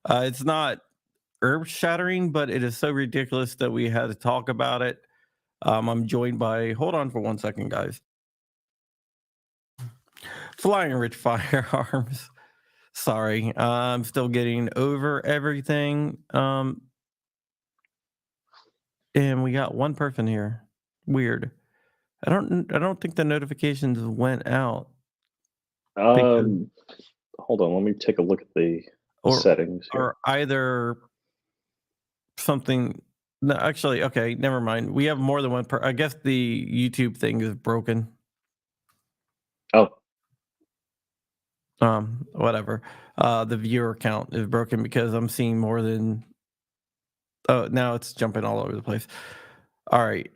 It's not earth-shattering, but it is so ridiculous that we had to talk about it. I'm joined by hold on for 1 second, guys. Flying Rich Firearms. Sorry, I'm still getting over everything. And we got one person here. Weird. I don't think the notifications went out because Hold on, let me take a look at the or settings here. or either something. No, actually, okay, never mind. We have more than one I guess the YouTube thing is broken. Oh, Whatever. The viewer count is broken because I'm seeing more than. Oh, now it's jumping all over the place. All right.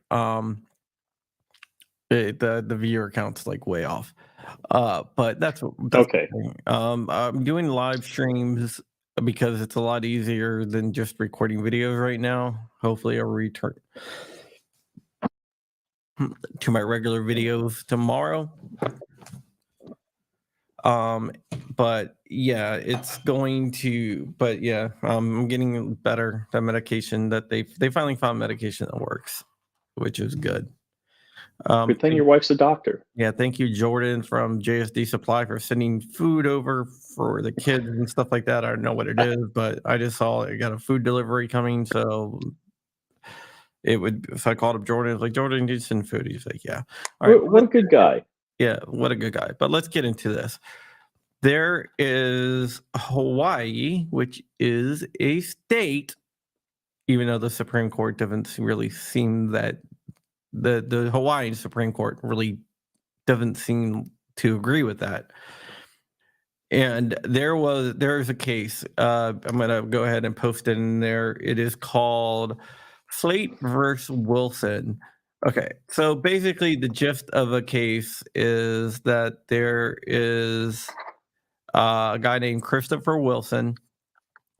The viewer count's like way off. But that's okay. I'm doing live streams because it's a lot easier than just recording videos right now. Hopefully I'll return to my regular videos tomorrow. But yeah, it's going to. But yeah, I'm getting better. The medication that they finally found medication that works, which is good. Good thing your wife's a doctor. Yeah, thank you, Jordan from JSD Supply, for sending food over for the kids and stuff like that. I don't know what it is, but I just saw I got a food delivery coming, so it would. If I called up Jordan, I was like, Jordan, you send food. He's like, yeah. All right, what a good guy. Yeah, what a good guy. But let's get into this. There is Hawaii, which is a state, even though the Supreme Court doesn't really seem that the Hawaiian Supreme Court really doesn't seem to agree with that. And there's a case. I'm gonna go ahead and post it in there. It is called Slate versus Wilson. Okay, so basically the gist of a case is that there is a guy named Christopher Wilson.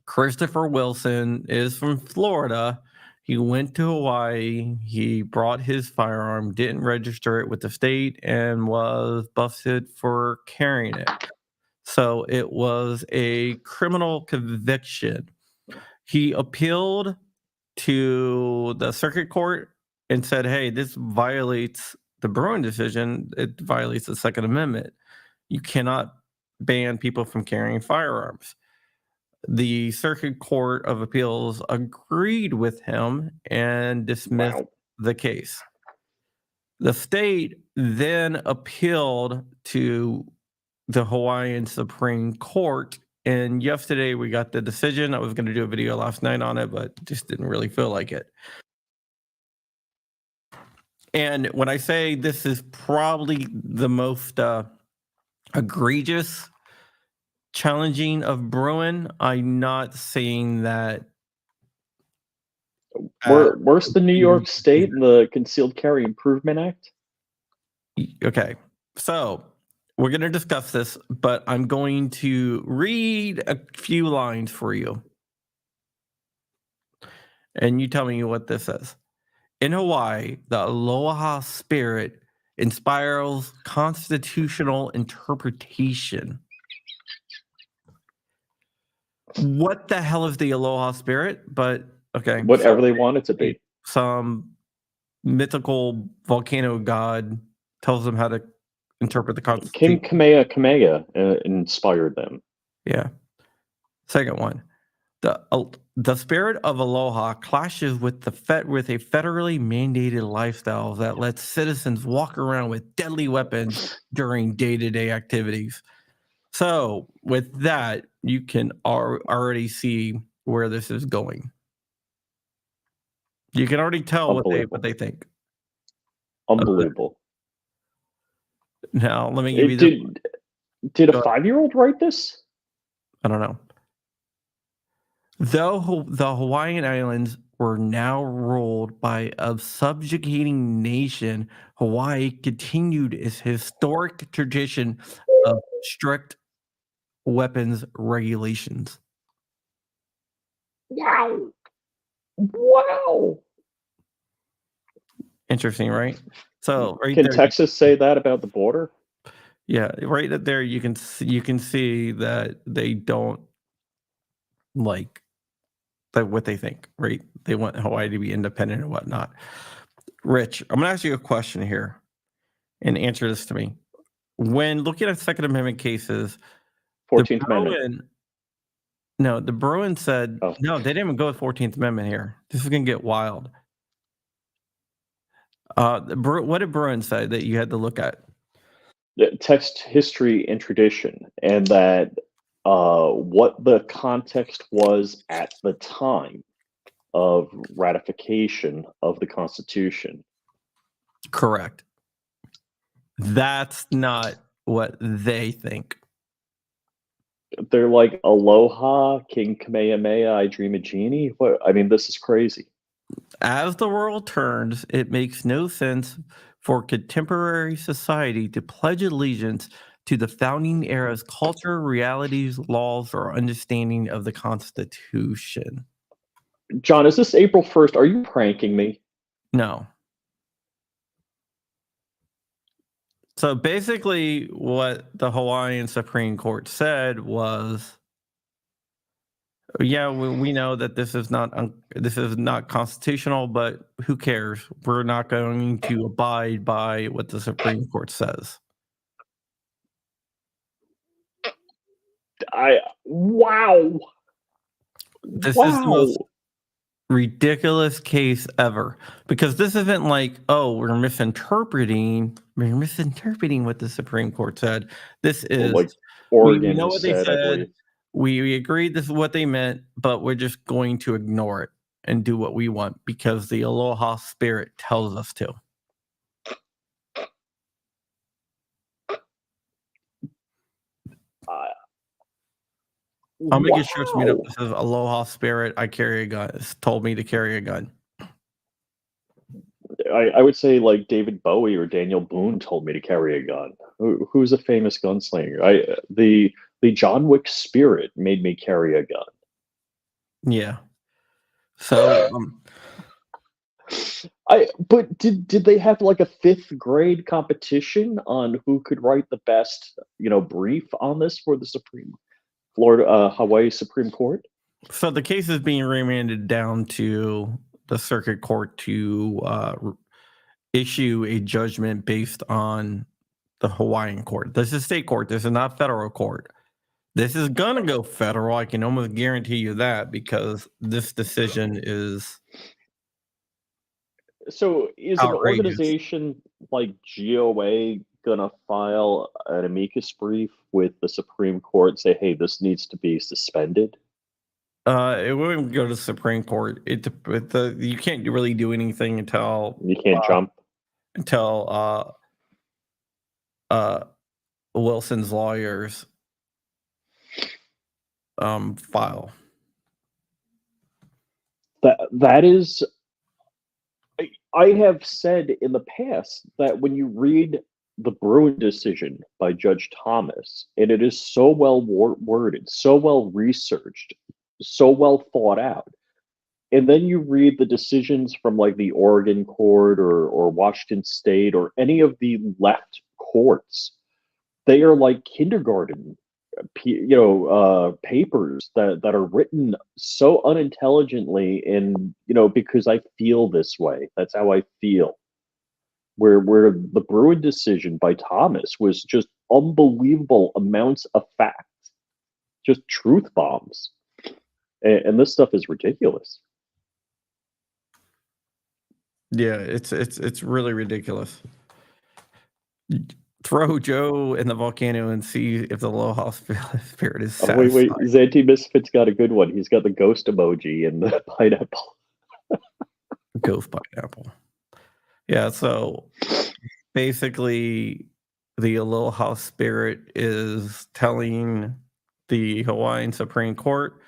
Christopher Wilson is from Florida. He went to Hawaii. He brought his firearm, didn't register it with the state, and was busted for carrying it. So it was a criminal conviction. He appealed to the circuit court and said, hey, this violates the Bruen decision. It violates the Second Amendment. You cannot ban people from carrying firearms. The Circuit Court of Appeals agreed with him and dismissed the case. The state then appealed to the Hawaiian Supreme Court, and yesterday we got the decision. I was going to do a video last night on it, but just didn't really feel like it. And when I say this is probably the most egregious challenging of Bruen, I'm not saying that. Worse than New York State and the Concealed Carry Improvement Act? Okay, so we're going to discuss this, but I'm going to read a few lines for you. And you tell me what this says. In Hawaii, the Aloha spirit inspires constitutional interpretation. What the hell is the Aloha spirit? But okay. Whatever they want it to be. Some mythical volcano god tells them how to interpret the Constitution. King Kamehameha inspired them. Yeah. Second one. The spirit of Aloha clashes with a federally mandated lifestyle that lets citizens walk around with deadly weapons during day-to-day activities. So with that, you can already see where this is going. You can already tell what they think. Unbelievable. Now, let me give you Did a 5-year-old write this? I don't know. Though the Hawaiian Islands were now ruled by a subjugating nation, Hawaii continued its historic tradition of strict weapons regulations. Wow. Wow. Interesting, right? So right Can there, Texas say that about the border? Yeah, right there you can see that they don't like what they think, right? They want Hawaii to be independent and whatnot. Rich, I'm going to ask you a question here and answer this to me. When looking at Second Amendment cases, 14th Amendment. The Bruen said, Oh. no, they didn't even go with 14th Amendment here. This is going to get wild. What did Bruen say that you had to look at? Text, history, and tradition, and that what the context was at the time of ratification of the Constitution. Correct. That's not what they think. They're like, Aloha, King Kamehameha, I dream a genie. What? I mean, this is crazy. As the world turns, it makes no sense for contemporary society to pledge allegiance to the founding era's culture, realities, laws, or understanding of the Constitution. John, is this April 1st? Are you pranking me? No. So basically, what the Hawaiian Supreme Court said was, yeah, we know that this is not constitutional, but who cares? We're not going to abide by what the Supreme Court says. Wow. This is the most ridiculous case ever, because this isn't like, oh, we're misinterpreting what the Supreme Court said. This is like Oregon we know what they said, I said. believe. We agreed this is what they meant, but we're just going to ignore it and do what we want because the Aloha spirit tells us to. I'll make it sure to meet up. This is Aloha spirit. I carry a gun. It's told me to carry a gun. I would say like David Bowie or Daniel Boone told me to carry a gun. Who's a famous gunslinger? The John Wick spirit made me carry a gun. Yeah. So but did they have like a 5th grade competition on who could write the best, brief on this for the Hawaii Supreme Court? So the case is being remanded down to the circuit court to issue a judgment based on the Hawaiian court. This is state court. This is not federal court. This is gonna go federal. I can almost guarantee you that, because this decision is. So is an outrageous. organization like GOA gonna file an amicus brief with the Supreme Court, say, hey, this needs to be suspended? It wouldn't go to the Supreme Court. You can't really do anything until you can't jump until Wilson's lawyers file. That is, I have said in the past that when you read the Bruen decision by Judge Thomas, and it is so well worded, so well researched, so well thought out, and then you read the decisions from like the Oregon court or Washington State or any of the left courts, they are like kindergarten papers that are written so unintelligently, and because I feel this way, that's how I feel. Where the Bruen decision by Thomas was just unbelievable amounts of facts, just truth bombs, and this stuff is ridiculous. Yeah, it's really ridiculous. Throw Joe in the volcano and see if the Aloha spirit is satisfied. Wait, Zanti Misfit's got a good one. He's got the ghost emoji and the pineapple. Ghost pineapple. Yeah, so basically the Aloha spirit is telling the Hawaiian Supreme Court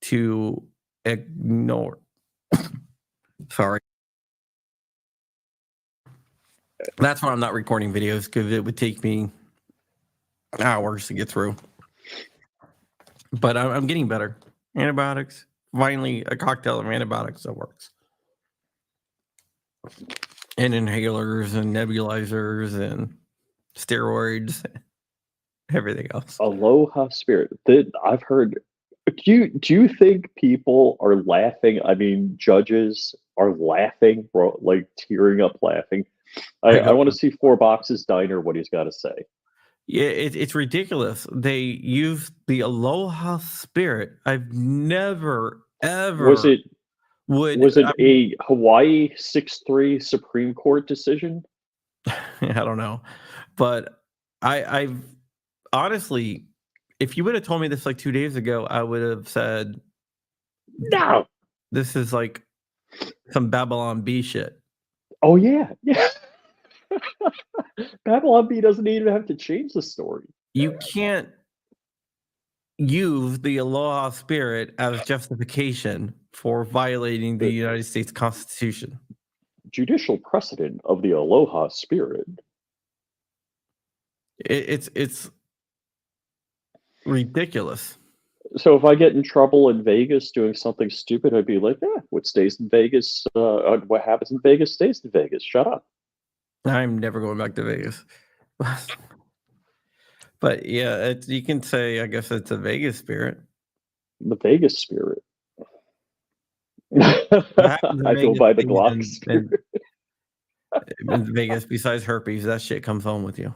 to ignore. Sorry. That's why I'm not recording videos, because it would take me hours to get through. But I'm getting better. Antibiotics. Finally, a cocktail of antibiotics that works. And inhalers and nebulizers and steroids. Everything else. Aloha spirit. I've heard Do you think people are laughing? I mean, judges are laughing, bro, like tearing up laughing. I I go, want to see Four Boxes Diner what he's got to say. yeah, it's ridiculous. They use the Aloha spirit. I've never Was ever it would. was it a Hawaii 6-3 Supreme Court decision? I don't know, but I've honestly, if you would have told me this like 2 days ago, I would have said No. this is like some Babylon B shit. Oh yeah, yeah. Babylon B doesn't even have to change the story. You can't use the Aloha spirit as justification for violating the The United States Constitution. judicial precedent of the Aloha spirit. It's ridiculous. So if I get in trouble in Vegas doing something stupid, I'd be like, "Yeah, what stays in Vegas? What happens in Vegas stays in Vegas. Shut up." I'm never going back to Vegas. But yeah, you can say I guess it's a Vegas spirit. The Vegas spirit. What happens in I go Vegas by the stays Glock spirit. in Vegas besides herpes, that shit comes home with you.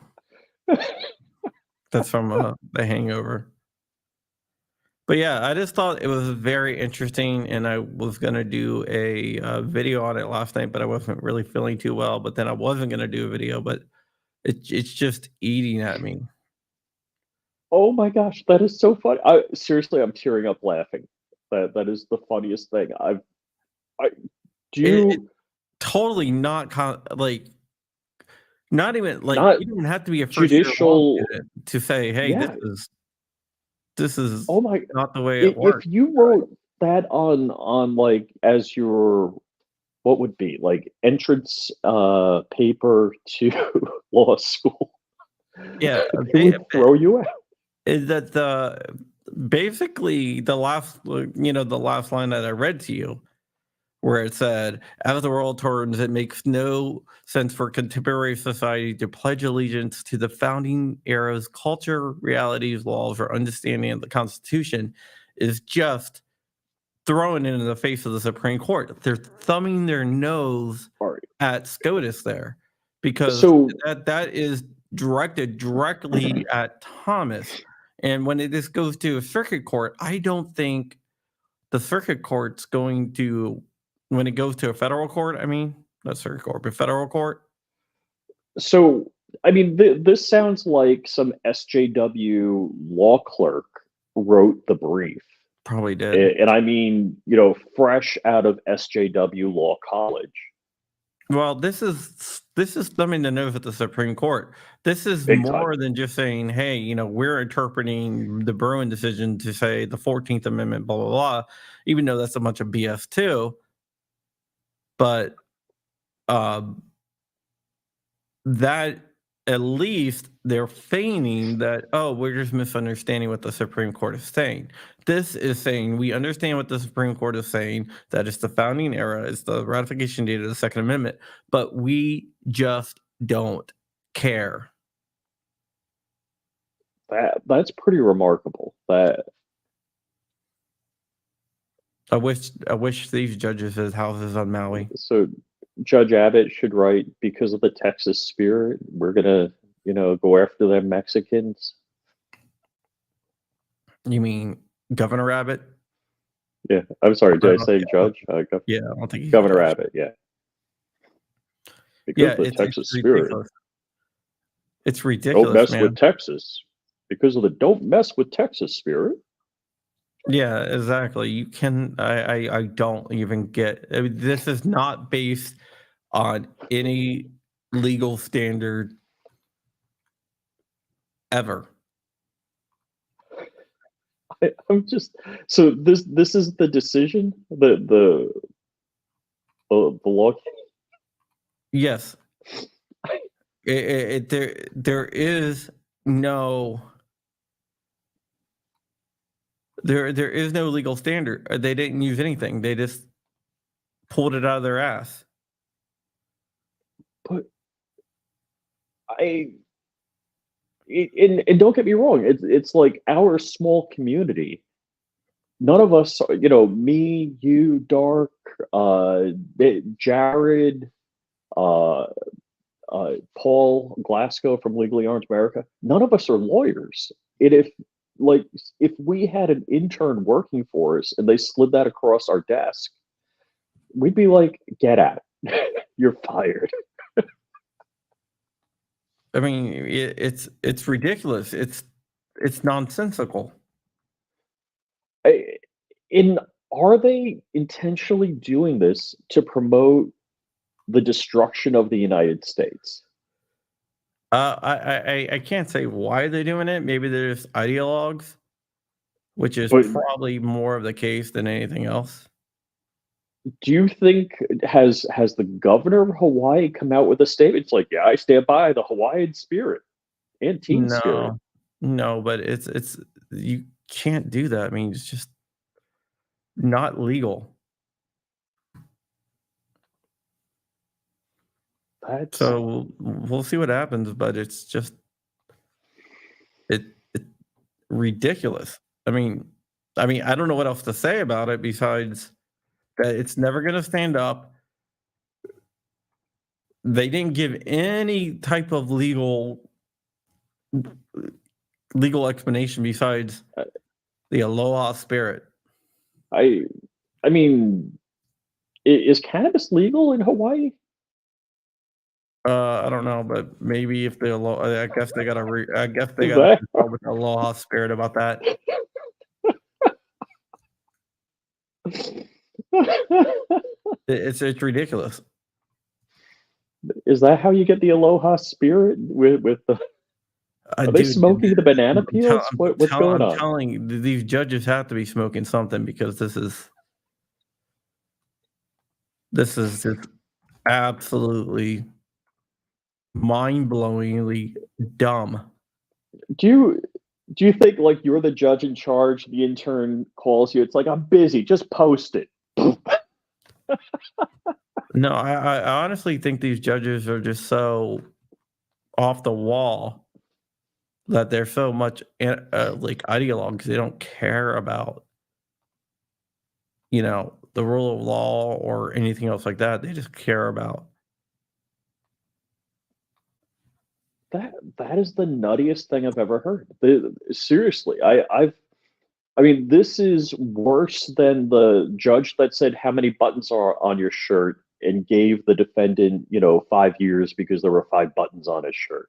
That's from The Hangover. But yeah, I just thought it was very interesting, and I was gonna do a video on it last night, but I wasn't really feeling too well. But then I wasn't gonna do a video, but it's just eating at me. Oh my gosh, that is so funny. Seriously, I'm tearing up laughing. That is the funniest thing. I It do totally not like not even like not you don't have to be a first year law judicial. student to say, hey, Yeah. this is Oh my. not the way it If works. you wrote that on like as your what would be like entrance paper to law school, Yeah, it would throw you out. is that the basically the last the last line that I read to you where it said, as the world turns, it makes no sense for contemporary society to pledge allegiance to the founding era's culture, realities, laws, or understanding of the Constitution is just thrown into the face of the Supreme Court. They're thumbing their nose All right. at SCOTUS there because So that is directed directly at Thomas. And when this goes to a circuit court, I don't think the circuit court's going to, when it goes to a federal court, I mean, not circuit court, but federal court, so I mean this sounds like some SJW law clerk wrote the brief. probably did. And I mean, fresh out of SJW Law College. Well, this is thumbing the nose at the Supreme Court. This is Big time. more than just saying, "Hey, we're interpreting the Bruen decision to say the 14th Amendment, blah blah blah," even though that's a bunch of BS too. But um, that at least they're feigning that, oh, we're just misunderstanding what the Supreme Court is saying. This is saying we understand what the Supreme Court is saying, that it's the founding era, it's the ratification date of the Second Amendment, but we just don't care. That's pretty remarkable. I wish these judges had houses on Maui. So Judge Abbott should write, because of the Texas spirit, we're gonna, go after them Mexicans. You mean Governor Abbott? Yeah, I'm sorry. Did I say Yeah, judge? yeah, I don't think he's Governor judge. Abbott. Yeah, because Yeah, of the it's Texas spirit. ridiculous. It's Don't ridiculous, mess man. with Texas. Because of the don't mess with Texas spirit. Yeah, exactly. You can. I don't even get. I mean, this is not based on any legal standard ever. I'm just so this is the decision, the law. Yes, there is no there is no legal standard. They didn't use anything. They just pulled it out of their ass. But I and don't get me wrong, it's like our small community none of us, me, you, Dark, Jared, uh, Paul Glasgow from Legally Orange America, none of us are lawyers. And like, if we had an intern working for us and they slid that across our desk, we'd be like, get out. You're fired. I mean, it's ridiculous. It's nonsensical. I, in Are they intentionally doing this to promote the destruction of the United States? I can't say why they're doing it. Maybe they're just ideologues, which is But probably more of the case than anything else. do you think has the governor of Hawaii come out with a statement? It's like, yeah, I stand by the Hawaiian spirit and team spirit. No, no, but it's you can't do that. I mean, it's just not legal. That's So we'll see what happens, but it's just it ridiculous. I don't know what else to say about it besides that it's never going to stand up. They didn't give any type of legal explanation besides uh, the Aloha spirit. I I mean, is cannabis legal in Hawaii? I don't know, but maybe if the Aloha, I guess they got to. I guess they Is got to that consult with the Aloha spirit about that. It's ridiculous. is that how you get the aloha spirit with the? Are they Dude, smoking the banana peels? What's going I'm on? telling you, these judges have to be smoking something because this is just absolutely mind-blowingly dumb. Do you do you think like you're the judge in charge? The intern calls you. It's like, I'm busy. Just post it. No, I honestly think these judges are just so off the wall that they're so much like ideologues. They don't care about the rule of law or anything else like that. They just care about That is the nuttiest thing I've ever heard. Seriously, I mean, this is worse than the judge that said how many buttons are on your shirt and gave the defendant, 5 years because there were 5 buttons on his shirt.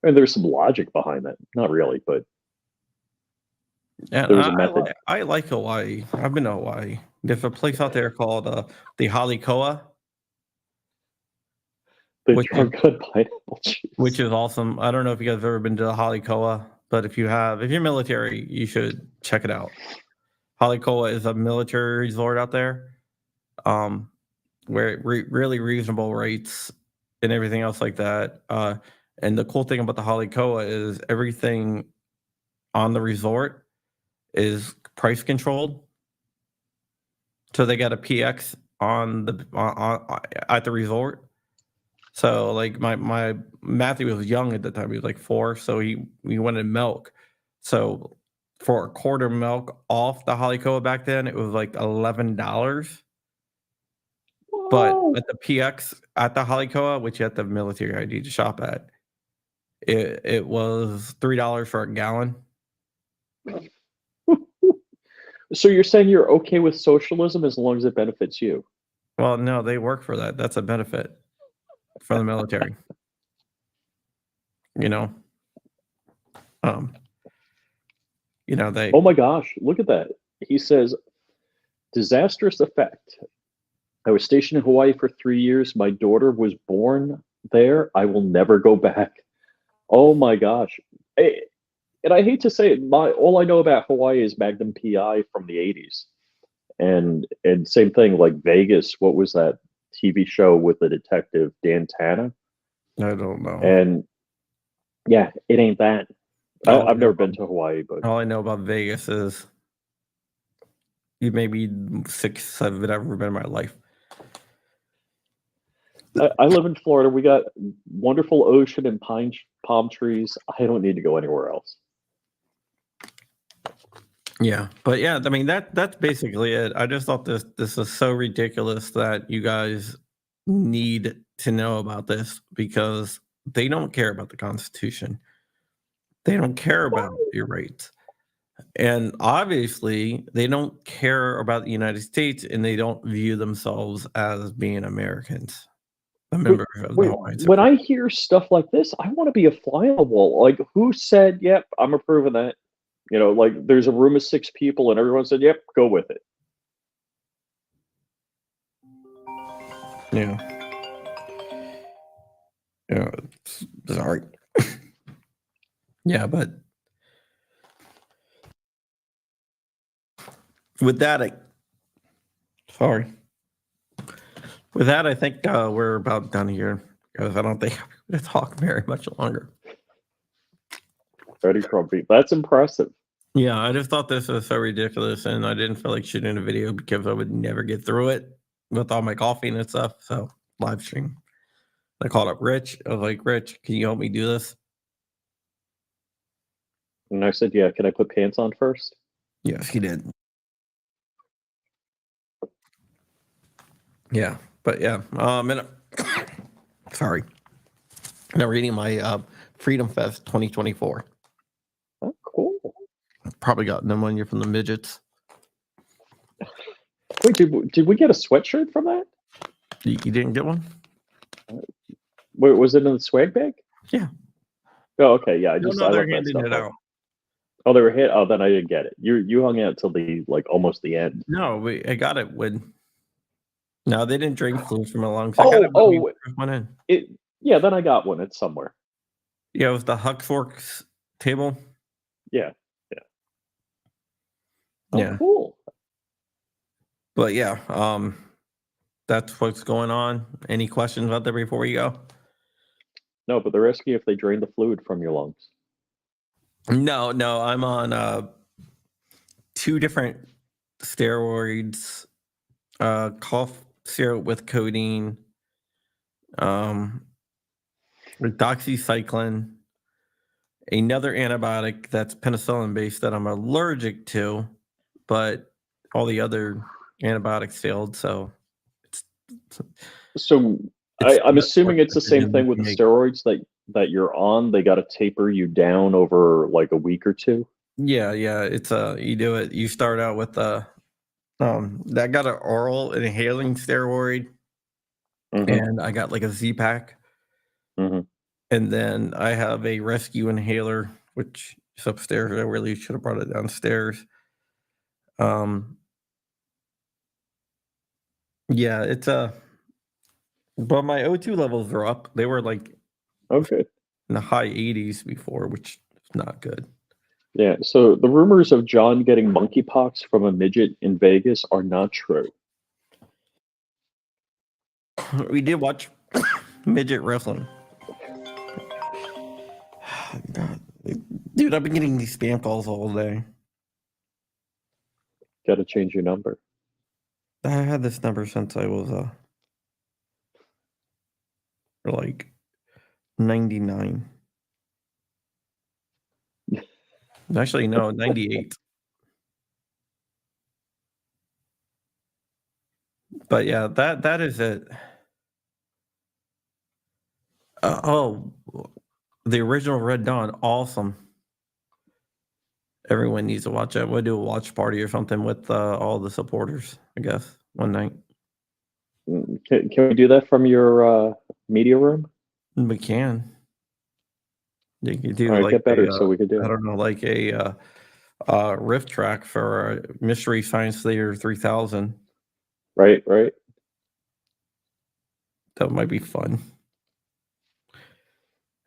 And there's some logic behind that. Not really, but and there was a method. I like Hawaii. I've been to Hawaii. There's a place out there called the Halikoa, The which is drunk on pineapple which juice. is awesome. I don't know if you guys have ever been to Halikoa, but if you're military, you should check it out. Halikoa is a military resort out there, um, where really reasonable rates and everything else like that. And the cool thing about the Halikoa is everything on the resort is price controlled. So they got a PX on at the resort. So like my Matthew was young at the time; he was like 4, so he wanted milk. So for a quarter milk off the Halikoa back then, it was like $11. But Whoa. at the PX at the Halikoa, which you have to have military ID to shop at, it was $3 for a gallon. So you're saying you're okay with socialism as long as it benefits you? Well, no, they work for that. That's a benefit for the military. You know, um, they. Oh my gosh, look at that. He says, disastrous effect. I was stationed in Hawaii for 3 years. My daughter was born there. I will never go back. Oh my gosh. And I hate to say it, all I know about Hawaii is Magnum PI from the 80s. And same thing like Vegas, what was that TV show with the detective Dan Tana? I don't know. And yeah, it ain't that. All I I've know never about been to Hawaii, but all I know about Vegas is maybe 6, 7 I've ever been in my life. I live in Florida. We got wonderful ocean and palm trees. I don't need to go anywhere else. Yeah, but yeah, I mean that's basically it. I just thought this is so ridiculous that you guys need to know about this because they don't care about the Constitution. They don't care about your rights. And obviously, they don't care about the United States and they don't view themselves as being Americans, a Wait, member of the wait, Hawaiian when Supreme. I hear stuff like this, I want to be a fly on the wall. Like, who said, "Yep, I'm approving that"? You know, like there's a room of 6 people, and everyone said, "Yep, go with it." Yeah. Yeah. Sorry. Yeah, but with that, sorry. With that, I think we're about done here because I don't think I'm going to talk very much longer. Very Crumpy. That's impressive. Yeah, I just thought this was so ridiculous, and I didn't feel like shooting a video because I would never get through it with all my coffee and stuff. So live stream. I called up Rich. I was like, Rich, can you help me do this? And I said, "Yeah, can I put pants on first?" Yes, he did. Yeah, but yeah, and sorry, now reading my Freedom Fest 2024. Oh, cool. Probably got pneumonia from the midgets. Wait, did we get a sweatshirt from that? You didn't get one? Wait, was it in the swag bag? Yeah. Oh, okay. Yeah, No, I they're left that handing stuff it out. out. Oh, they were hit. Oh, then I didn't get it. You hung out till the like almost the end. No, I got it when. No, they didn't drink flu from a long. So I got it when we Oh, first went in. it. Yeah, then I got one. It's somewhere. Yeah, it was the Huck Forks table. Yeah, yeah. Oh, Yeah, cool. but yeah, that's what's going on. Any questions about that before we go? No, but they're asking if they drain the fluid from your lungs. No, I'm on 2 different steroids, cough syrup with codeine, um, with doxycycline, another antibiotic that's penicillin based that I'm allergic to, but all the other antibiotics failed. So it's So it's I'm the assuming best it's the same decision you thing with can the make. steroids that you're on. They got to taper you down over like a week or two. Yeah. It's you do it. You start out with that got an oral inhaling steroid, Hmm. and I got like a Z pack. Hmm. And then I have a rescue inhaler, which is upstairs. I really should have brought it downstairs. Um, yeah, it's but my O2 levels are up. They were like Okay. in the high 80s before, which is not good. Yeah. So the rumors of John getting monkeypox from a midget in Vegas are not true. We did watch midget wrestling. God. Dude, I've been getting these spam calls all day. Got to change your number. I had this number since I was like 99. Actually, no, 98. But yeah, that is it. Oh, the original Red Dawn, awesome. Everyone needs to watch it. We'll do a watch party or something with all the supporters, I guess, one night. Can we do that from your media room? We can. You could All do right, like get better so we could do I it. don't know, like a riff track for Mystery Science Theater 3000. Right, right. That might be fun.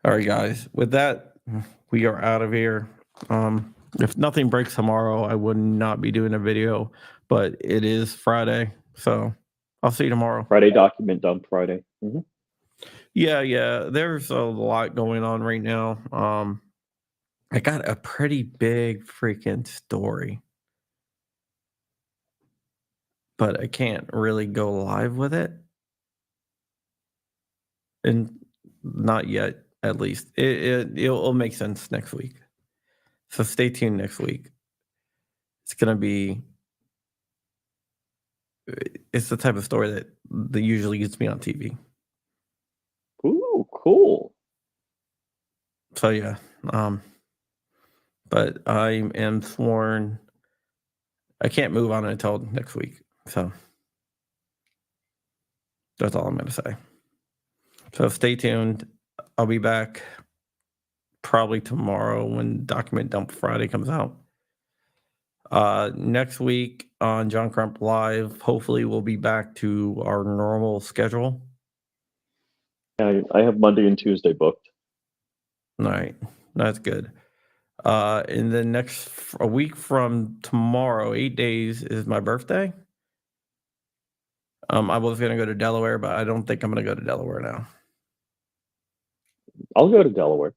All right, guys. With that, we are out of here. If nothing breaks tomorrow, I would not be doing a video, but it is Friday, so I'll see you tomorrow. Friday document dump Friday. Hmm. Yeah. There's a lot going on right now. I got a pretty big freaking story, but I can't really go live with it, and not yet. At least it'll make sense next week. So stay tuned next week. it's going to be. It's the type of story that usually gets me on TV. Ooh, cool. So yeah, but I am sworn I can't move on it until next week. So that's all I'm going to say. So stay tuned. I'll be back probably tomorrow when Document Dump Friday comes out. Next week on John Crump Live, hopefully we'll be back to our normal schedule. I have Monday and Tuesday booked. All right, that's good. In the a week from tomorrow, 8 days is my birthday. I was going to go to Delaware, but I don't think I'm going to go to Delaware now. I'll go to Delaware.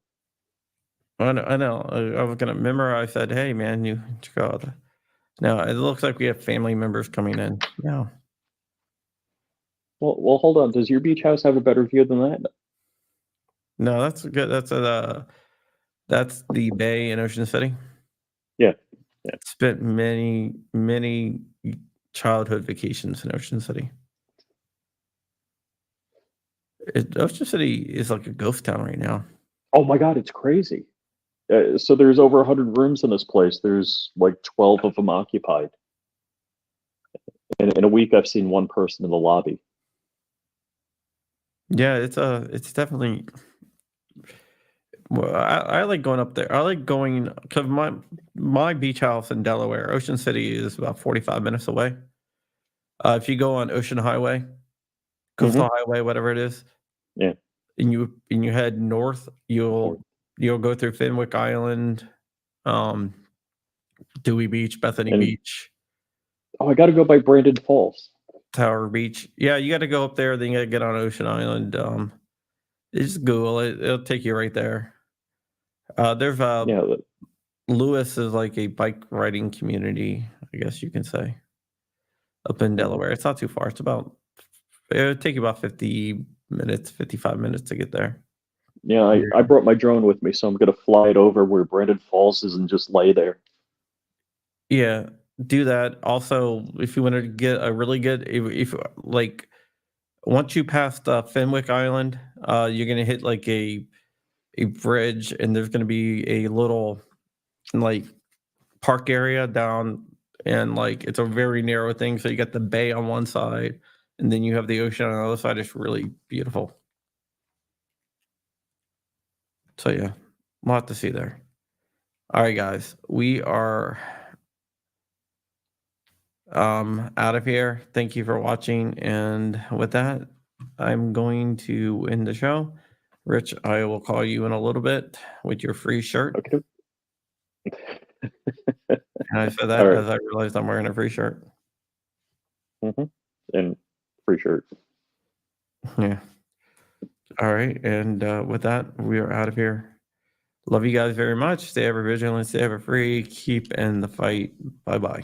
I know. I was going to remember. I said, "Hey, man, you go." Now it looks like we have family members coming in now. Well, hold on. Does your beach house have a better view than that? No, that's good. That's the bay in Ocean City. Yeah. Spent many childhood vacations in Ocean City. Ocean City is like a ghost town right now. Oh my God, it's crazy. So there's over 100 rooms in this place. There's like 12 of them occupied. And in a week, I've seen one person in the lobby. Yeah, it's definitely. Well, I like going up there. I like going because my beach house in Delaware, Ocean City, is about 45 minutes away. If you go on Ocean Highway, Coastal Highway, whatever it is, Yeah. and you head north, you'll go through Fenwick Island, Dewey Beach, Bethany Beach. Oh, I got to go by Brandon Falls. Tower Beach. Yeah, you got to go up there. Then you got to get on Ocean Island. Just Google it. It'll take you right there. There's Lewis is like a bike riding community, I guess you can say, up in Delaware. It's not too far. It would take you about 50 minutes, 55 minutes to get there. Yeah, I brought my drone with me, so I'm going to fly it over where Brandon Falls is and just lay there. Yeah, do that. Also, if you want to get a really good, if like once you pass Fenwick Island, you're gonna hit like a bridge, and there's gonna be a little like park area down, and like it's a very narrow thing. So you got the bay on one side, and then you have the ocean on the other side. It's really beautiful. So yeah, a lot to see there. All right, guys, we are out of here. Thank you for watching, and with that, I'm going to end the show. Rich, I will call you in a little bit with your free shirt. Okay. And I said that as I realized I'm wearing a free shirt. And free shirt. Yeah. All right, and with that, we are out of here. Love you guys very much. Stay ever vigilant, stay ever free, keep in the fight. Bye-bye.